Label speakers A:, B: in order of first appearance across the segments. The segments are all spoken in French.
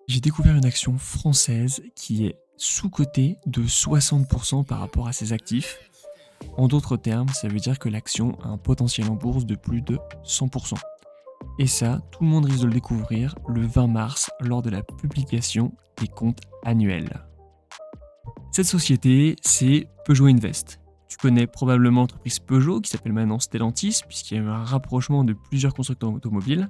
A: J'ai découvert une action française qui est sous-cotée de 60% par rapport à ses actifs. En d'autres termes, ça veut dire que l'action a un potentiel en bourse de plus de 100%. Et ça, tout le monde risque de le découvrir le 20 mars lors de la publication des comptes annuels. Cette société, c'est Peugeot Invest. Tu connais probablement l'entreprise Peugeot qui s'appelle maintenant Stellantis puisqu'il y a eu un rapprochement de plusieurs constructeurs automobiles.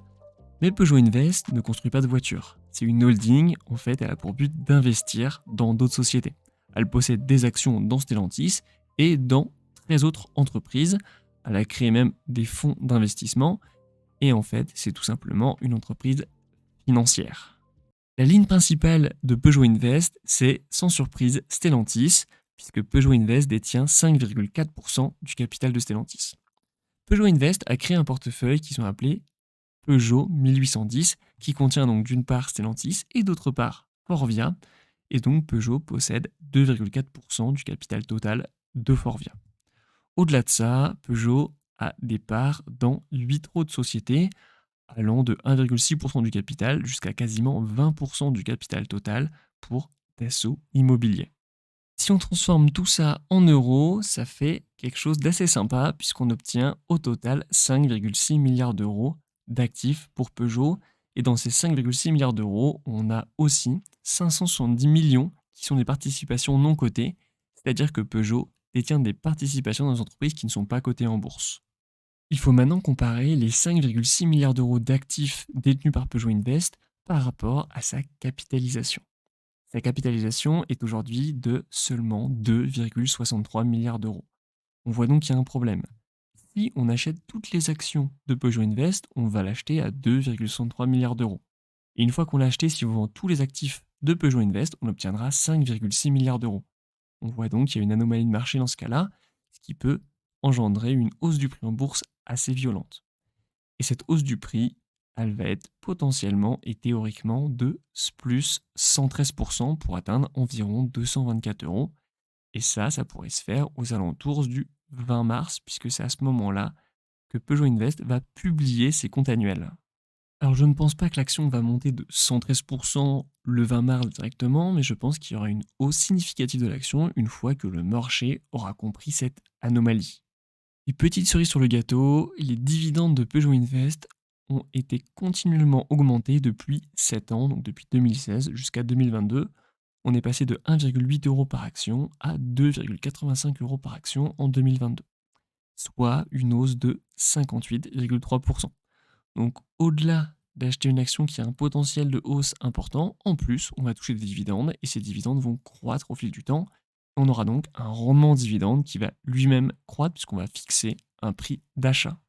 A: Mais Peugeot Invest ne construit pas de voitures. C'est une holding, en fait, elle a pour but d'investir dans d'autres sociétés. Elle possède des actions dans Stellantis et dans 13 autres entreprises. Elle a créé même des fonds d'investissement. Et en fait, c'est tout simplement une entreprise financière. La ligne principale de Peugeot Invest, c'est sans surprise Stellantis, puisque Peugeot Invest détient 5,4% du capital de Stellantis. Peugeot Invest a créé un portefeuille qui sont appelés Peugeot 1810, qui contient donc d'une part Stellantis et d'autre part Forvia, et donc Peugeot possède 2,4% du capital total de Forvia. Au-delà de ça, Peugeot a des parts dans 8 autres sociétés, allant de 1,6% du capital jusqu'à quasiment 20% du capital total pour Dassault Immobilier. Si on transforme tout ça en euros, ça fait quelque chose d'assez sympa puisqu'on obtient au total 5,6 milliards d'euros d'actifs pour Peugeot. Et dans ces 5,6 milliards d'euros, on a aussi 570 millions qui sont des participations non cotées, c'est-à-dire que Peugeot détient des participations dans des entreprises qui ne sont pas cotées en bourse. Il faut maintenant comparer les 5,6 milliards d'euros d'actifs détenus par Peugeot Invest par rapport à sa capitalisation. Sa capitalisation est aujourd'hui de seulement 2,63 milliards d'euros. On voit donc qu'il y a un problème. Si on achète toutes les actions de Peugeot Invest, on va l'acheter à 2,63 milliards d'euros. Et une fois qu'on l'a acheté, si on vend tous les actifs de Peugeot Invest, on obtiendra 5,6 milliards d'euros. On voit donc qu'il y a une anomalie de marché dans ce cas-là, ce qui peut engendrer une hausse du prix en bourse assez violente. Et cette hausse du prix, elle va être potentiellement et théoriquement de plus 113% pour atteindre environ 224 euros. Et ça pourrait se faire aux alentours du 20 mars, puisque c'est à ce moment-là que Peugeot Invest va publier ses comptes annuels. Alors je ne pense pas que l'action va monter de 113% le 20 mars directement, mais je pense qu'il y aura une hausse significative de l'action une fois que le marché aura compris cette anomalie. Et petite cerise sur le gâteau, les dividendes de Peugeot Invest ont été continuellement augmentés depuis 7 ans, donc depuis 2016 jusqu'à 2022. On est passé de 1,8 euros par action à 2,85 euros par action en 2022, soit une hausse de 58,3%. Donc au-delà d'acheter une action qui a un potentiel de hausse important, en plus, on va toucher des dividendes et ces dividendes vont croître au fil du temps. On aura donc un rendement dividende qui va lui-même croître puisqu'on va fixer un prix d'achat.